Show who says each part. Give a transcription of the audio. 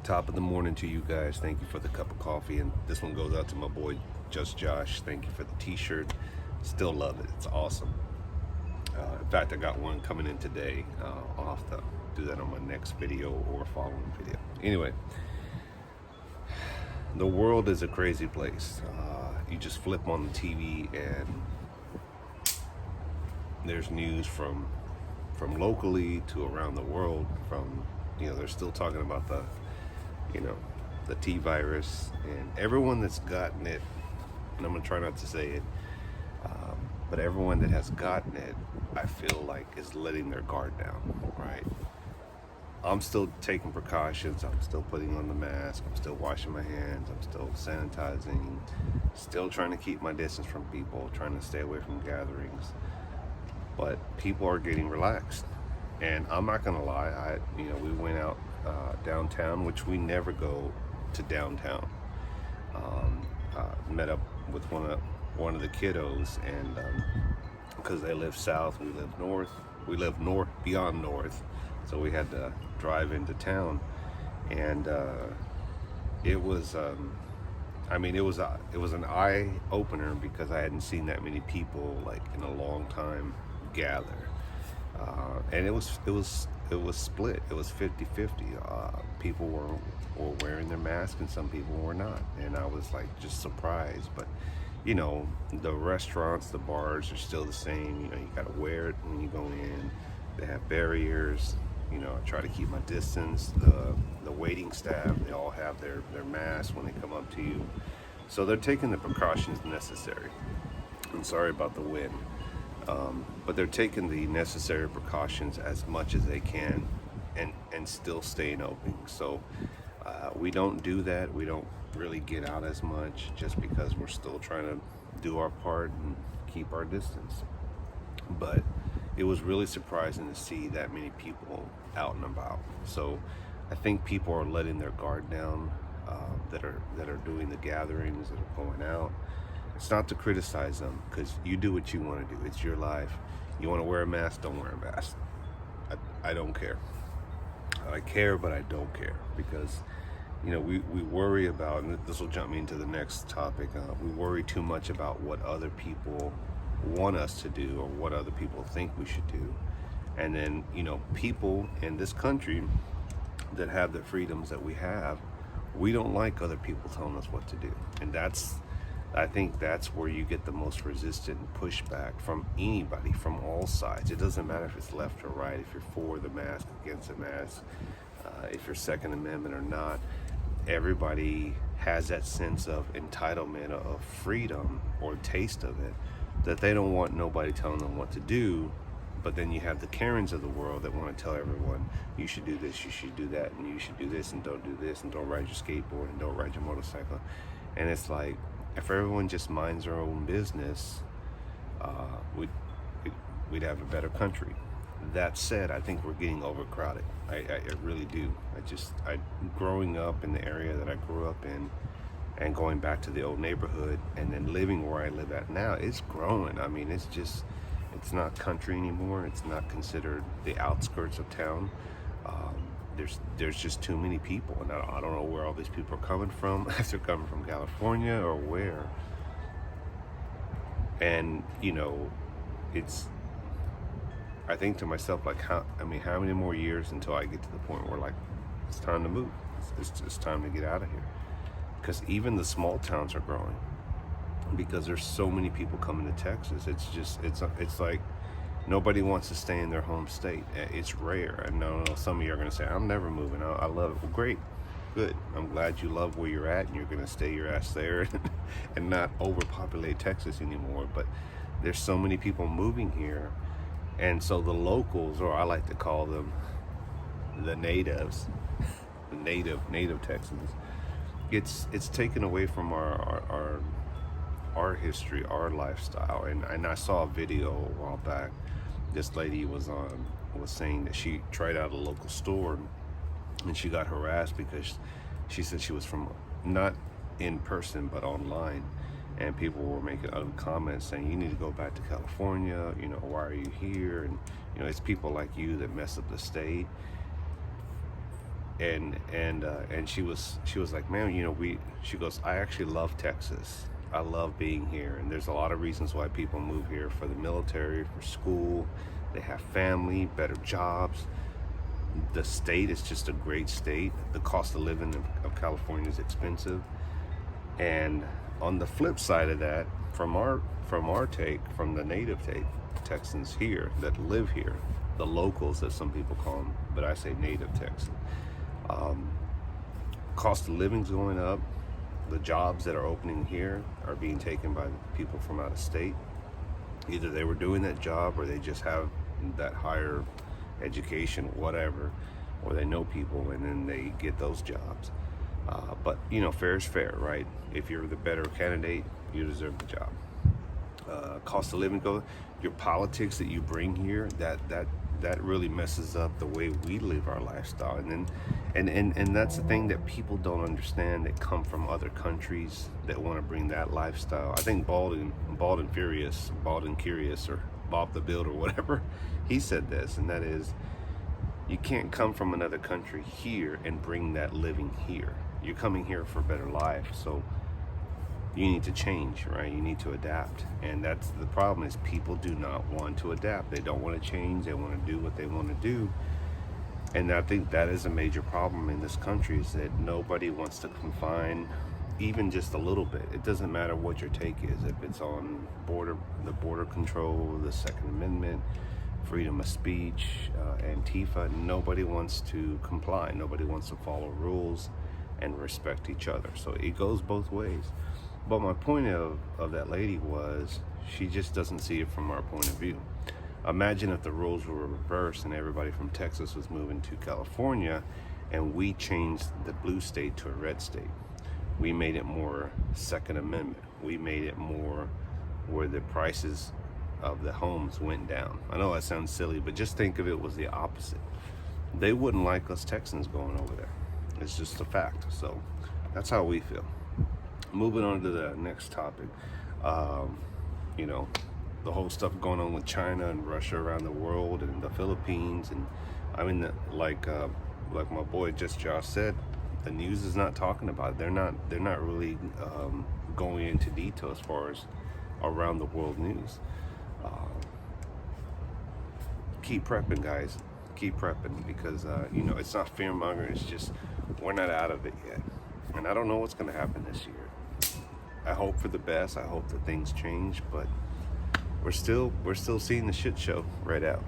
Speaker 1: Top of the morning to you guys. Thank you for the cup of coffee. And this one goes out to my boy, Just Josh. Thank you for the t-shirt. Still love it. It's awesome. In fact, I got one coming in today. I'll have to do that on my next video or following video. Anyway, the world is a crazy place. You just flip on the TV and there's news from locally to around the world. They're still talking about the T virus, and everyone that's gotten it, and I'm gonna try not to say it, but everyone that has gotten it, I feel like is letting their guard down, right? I'm still taking precautions. I'm still putting on the mask. I'm still washing my hands. I'm still sanitizing, still trying to keep my distance from people, trying to stay away from gatherings. But people are getting relaxed. And I'm not gonna lie, we went out downtown, which we never go to downtown. Met up with one of the kiddos, and because they live south, we live north. We live north, beyond north, so we had to drive into town, and it was an eye opener because I hadn't seen that many people like in a long time gather. And it was split. It was 50-50. People were wearing their masks and some people were not. And I was like just surprised. But the restaurants, the bars are still the same. You gotta wear it when you go in. They have barriers. I try to keep my distance. The waiting staff, they all have their masks when they come up to you. So they're taking the precautions necessary. I'm sorry about the wind. But they're taking the necessary precautions as much as they can and still staying open. So we don't do that. We don't really get out as much just because we're still trying to do our part and keep our distance. But it was really surprising to see that many people out and about. So I think people are letting their guard down, that are doing the gatherings, that are going out. It's not to criticize them, because you do what you want to do. It's your life. You want to wear a mask, don't wear a mask. I don't care. I care, but I don't care, because we worry about, and this will jump me into the next topic, we worry too much about what other people want us to do or what other people think we should do. And then people in this country that have the freedoms that we have, we don't like other people telling us what to do. And I think that's where you get the most resistant pushback from anybody, from all sides. It doesn't matter if it's left or right, if you're for the mask, against the mask, if you're Second Amendment or not. Everybody has that sense of entitlement, of freedom, or taste of it, that they don't want nobody telling them what to do. But then you have the Karens of the world that want to tell everyone, you should do this, you should do that, and you should do this, and don't do this, and don't ride your skateboard, and don't ride your motorcycle. And it's like, if everyone just minds their own business, we'd have a better country. That said, I think we're getting overcrowded. I really do. Growing up in the area that I grew up in, and going back to the old neighborhood, and then living where I live at now, it's growing. I mean, it's not country anymore. It's not considered the outskirts of town. There's just too many people, and I don't know where all these people are coming from. If they're coming from California or where. And I think to myself, like, how many more years until I get to the point where, like, it's time to move. It's time to get out of here. Because even the small towns are growing, because there's so many people coming to Texas. It's like nobody wants to stay in their home state. It's rare. I know some of you are going to say, I'm never moving. I love it. Well, great. Good. I'm glad you love where you're at and you're going to stay your ass there and not overpopulate Texas anymore. But there's so many people moving here. And so the locals, or I like to call them the natives, the native Texans, it's taken away from our history, our lifestyle. And I saw a video a while back. This lady was saying that she tried out a local store and she got harassed because she said she was from, not in person but online, and people were making other comments saying, you need to go back to California, why are you here? And it's people like you that mess up the state. And she was like, man, she goes, I actually love Texas. I love being here, and there's a lot of reasons why people move here: for the military, for school, they have family, better jobs. The state is just a great state. The cost of living of California is expensive. And on the flip side of that, from our take, from the native Texans here that live here, the locals, as some people call them, but I say native Texans, cost of living's going up. The jobs that are opening here are being taken by people from out of state. Either they were doing that job, or they just have that higher education, whatever, or they know people and then they get those jobs. But fair is fair, right? If you're the better candidate, you deserve the job. Cost of living goes, your politics that you bring here, that really messes up the way we live our lifestyle. And that's the thing that people don't understand, that come from other countries that want to bring that lifestyle. I think Bald and Curious, or Bob the Builder, whatever, he said this, and that is, you can't come from another country here and bring that living here. You're coming here for a better life, so you need to change, right? You need to adapt. And that's the problem, is people do not want to adapt. They don't want to change. They want to do what they want to do. And I think that is a major problem in this country, is that nobody wants to confine even just a little bit. It doesn't matter what your take is, if it's on the border control, the Second Amendment, freedom of speech, Antifa. Nobody wants to comply. Nobody wants to follow rules and respect each other. So it goes both ways. But my point of that lady was, she just doesn't see it from our point of view. Imagine if the roles were reversed and everybody from Texas was moving to California, and we changed the blue state to a red state. We made it more Second Amendment. We made it more where the prices of the homes went down. I know that sounds silly, but just think of it was the opposite. They wouldn't like us Texans going over there. It's just a fact. So that's how we feel. Moving on to the next topic. The whole stuff going on with China and Russia around the world, and the Philippines, and I mean, like my boy Josh said, the news is not talking about it. They're not really going into detail as far as around the world news. Keep prepping, guys. Keep prepping, because it's not fear mongering. It's just, we're not out of it yet, and I don't know what's going to happen this year. I hope for the best. I hope that things change, but we're still seeing the shit show right out.